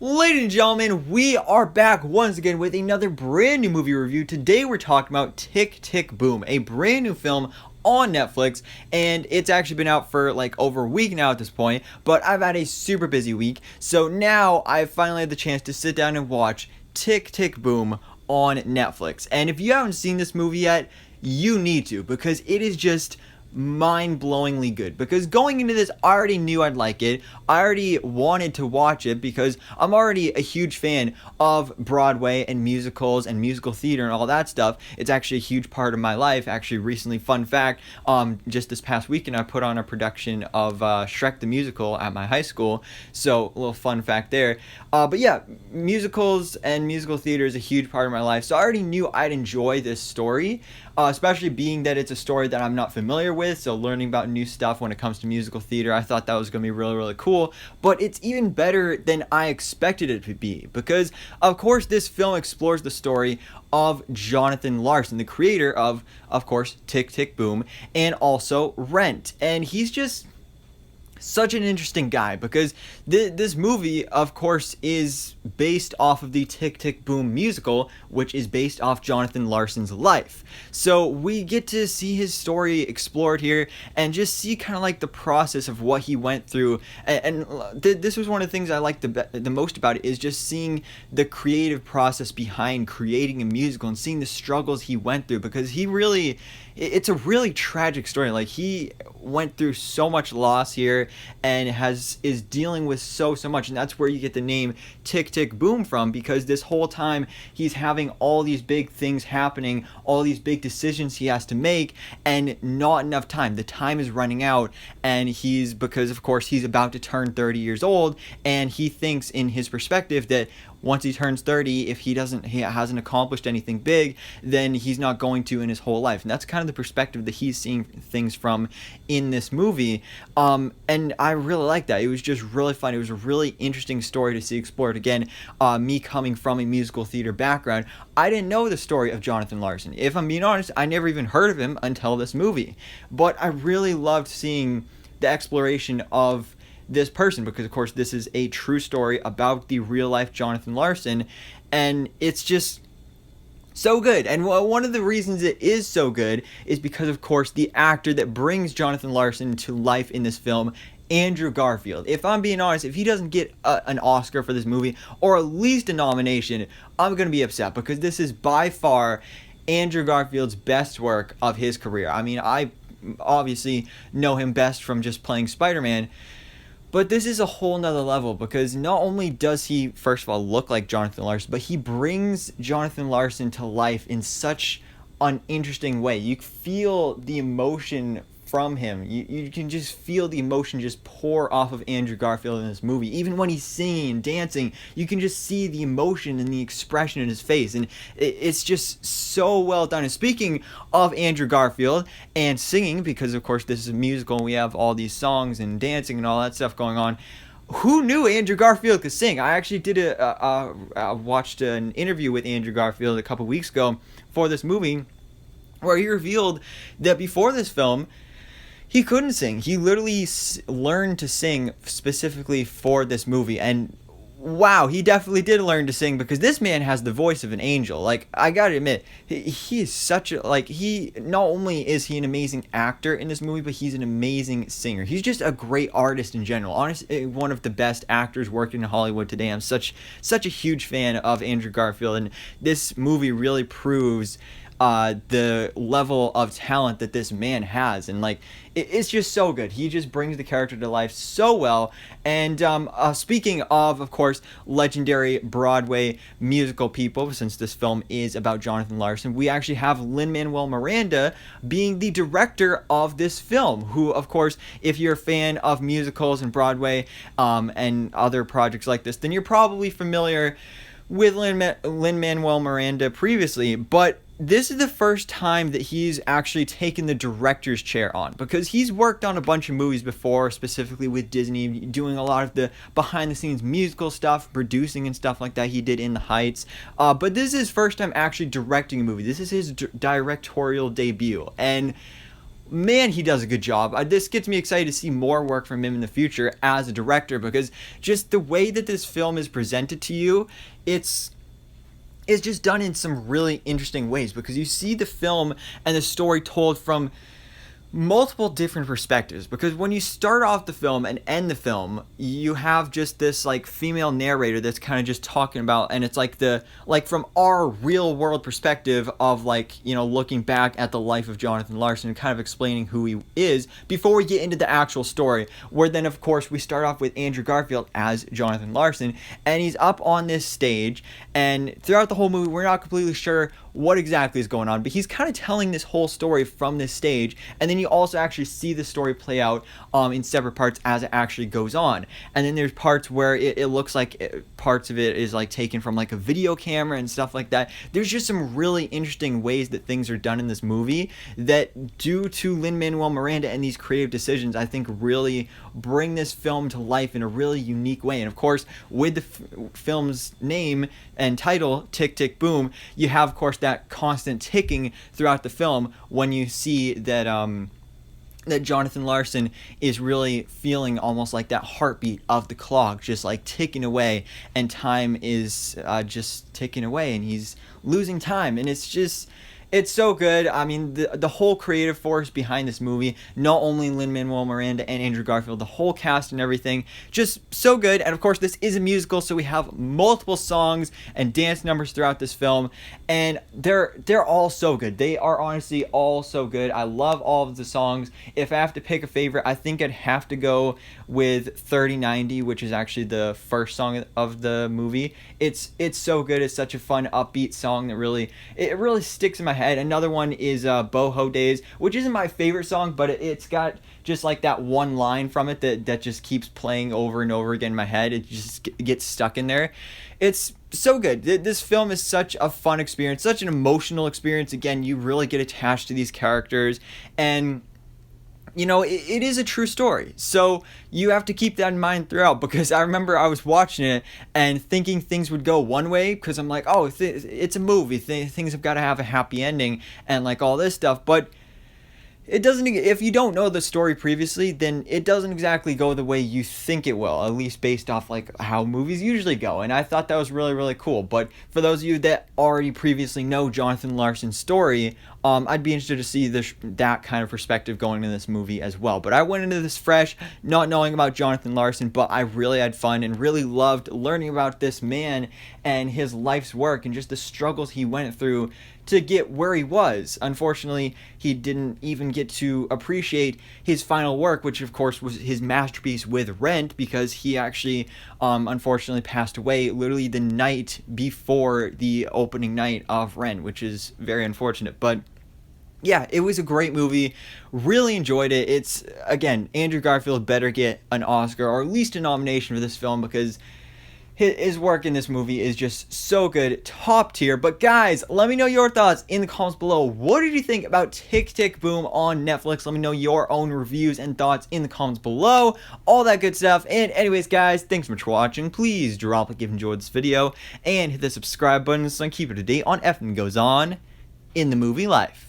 Ladies and gentlemen, we are back once again with another brand new movie review. Today we're talking about Tik Tik Boom, a brand new film on Netflix, and it's actually been out for like over a week now at this point, but I've had a super busy week, so now I've finally had the chance to sit down and watch Tik Tik Boom on Netflix. And if you haven't seen this movie yet, you need to, because it is just mind-blowingly good. Because going into this, I already knew I'd like it. I already wanted to watch it because I'm already a huge fan of Broadway and musicals and musical theater and all that stuff. It's actually a huge part of my life. Actually, recently, fun fact, just this past weekend I put on a production of Shrek the Musical at my high school, so a little fun fact there. But yeah, musicals and musical theater is a huge part of my life, so I already knew I'd enjoy this story, especially being that it's a story that I'm not familiar with, so learning about new stuff when it comes to musical theater, I thought that was going to be really, really cool. But it's even better than I expected it to be, because of course this film explores the story of Jonathan Larson, the creator of course, Tik Tik Boom, and also Rent. And he's just such an interesting guy, because this movie, of course, is based off of the Tik Tik Boom musical, which is based off Jonathan Larson's life. So we get to see his story explored here and just see kind of like the process of what he went through. And this was one of the things I liked the most about it, is just seeing the creative process behind creating a musical and seeing the struggles he went through, because it's a really tragic story. Like, he went through so much loss here and is dealing with so much, and that's where you get the name Tik Tik Boom from, because this whole time he's having all these big things happening, all these big decisions he has to make, and not enough time. The time is running out, and because of course he's about to turn 30 years old, and he thinks in his perspective that once he turns 30, if he hasn't accomplished anything big, then he's not going to in his whole life. And that's kind of the perspective that he's seeing things from in this movie. And I really like that. It was just really fun. It was a really interesting story to see explored. Again, me coming from a musical theater background, I didn't know the story of Jonathan Larson. If I'm being honest, I never even heard of him until this movie. But I really loved seeing the exploration of this person, because of course this is a true story about the real life Jonathan Larson, and it's just so good. And one of the reasons it is so good is because of course the actor that brings Jonathan Larson to life in this film, Andrew Garfield. If I'm being honest, if he doesn't get an Oscar for this movie, or at least a nomination, I'm gonna be upset, because this is by far Andrew Garfield's best work of his career. I mean, I obviously know him best from just playing Spider-Man, but this is a whole nother level, because not only does he, first of all, look like Jonathan Larson, but he brings Jonathan Larson to life in such an interesting way. You feel the emotion from him. You can just feel the emotion just pour off of Andrew Garfield in this movie. Even when he's singing and dancing, you can just see the emotion and the expression in his face, and it's just so well done. And speaking of Andrew Garfield and singing, because of course this is a musical and we have all these songs and dancing and all that stuff going on, who knew Andrew Garfield could sing? I actually did watched an interview with Andrew Garfield a couple weeks ago for this movie, where he revealed that before this film, he couldn't sing. He literally learned to sing specifically for this movie. And wow, he definitely did learn to sing, because this man has the voice of an angel. Like, I gotta admit, he is such a, like, he, not only is he an amazing actor in this movie, but he's an amazing singer. He's just a great artist in general. Honestly, one of the best actors working in Hollywood today. I'm such a huge fan of Andrew Garfield, and this movie really proves the level of talent that this man has. And like, it's just so good. He just brings the character to life so well. And speaking of course, legendary Broadway musical people, since this film is about Jonathan Larson, we actually have Lin Manuel Miranda being the director of this film, who of course, if you're a fan of musicals and Broadway and other projects like this, then you're probably familiar with Lin Manuel Miranda previously. But this is the first time that he's actually taken the director's chair on, because he's worked on a bunch of movies before, specifically with Disney, doing a lot of the behind the scenes musical stuff, producing and stuff like that. He did In the Heights, but this is his first time actually directing a movie. This is his directorial debut, and man, he does a good job. This gets me excited to see more work from him in the future as a director, because just the way that this film is presented to you, it's just done in some really interesting ways, because you see the film and the story told from multiple different perspectives. Because when you start off the film and end the film, you have just this like female narrator that's kind of just talking about, and it's like from our real world perspective of, like, you know, looking back at the life of Jonathan Larson and kind of explaining who he is before we get into the actual story, where then of course we start off with Andrew Garfield as Jonathan Larson, and he's up on this stage, and throughout the whole movie we're not completely sure what exactly is going on, but he's kind of telling this whole story from this stage, and then you also actually see the story play out in separate parts as it actually goes on. And then there's parts where it looks like parts of it is like taken from like a video camera and stuff like that. There's just some really interesting ways that things are done in this movie that, due to Lin Manuel Miranda and these creative decisions, I think really bring this film to life in a really unique way. And of course, with the film's name and title, Tik Tik Boom, you have of course that constant ticking throughout the film when you see that that Jonathan Larson is really feeling almost like that heartbeat of the clock, just like ticking away, and time is just ticking away, and he's losing time, and it's so good. I mean, the whole creative force behind this movie, not only Lin Manuel Miranda and Andrew Garfield, the whole cast and everything, just so good. And of course, this is a musical, so we have multiple songs and dance numbers throughout this film, and they're all so good. They are honestly all so good. I love all of the songs. If I have to pick a favorite, I think I'd have to go with 3090, which is actually the first song of the movie. It's so good. It's such a fun, upbeat song that really sticks in my head. Another one is Boho Days, which isn't my favorite song, but it's got just like that one line from it that just keeps playing over and over again in my head. It just gets stuck in there. It's so good. This film is such a fun experience, such an emotional experience. Again, you really get attached to these characters, and you know, it is a true story. So you have to keep that in mind throughout, because I remember I was watching it and thinking things would go one way, because I'm like, oh, it's a movie. Things have got to have a happy ending and like all this stuff. But it doesn't, if you don't know the story previously, then it doesn't exactly go the way you think it will, at least based off like how movies usually go. And I thought that was really, really cool. But for those of you that already previously know Jonathan Larson's story, I'd be interested to see that kind of perspective going into this movie as well. But I went into this fresh, not knowing about Jonathan Larson, but I really had fun and really loved learning about this man and his life's work and just the struggles he went through to get where he was. Unfortunately, he didn't even get to appreciate his final work, which of course was his masterpiece with Rent, because he actually unfortunately passed away literally the night before the opening night of Rent, which is very unfortunate. But yeah, it was a great movie. Really enjoyed it. It's, again, Andrew Garfield better get an Oscar or at least a nomination for this film, because his work in this movie is just so good, top tier. But guys, let me know your thoughts in the comments below. What did you think about Tik Tik Boom on Netflix? Let me know your own reviews and thoughts in the comments below. All that good stuff. And anyways, guys, thanks so much for watching. Please drop a like if you enjoyed this video, and hit the subscribe button so I can keep it up to date on everything that goes on in the movie life.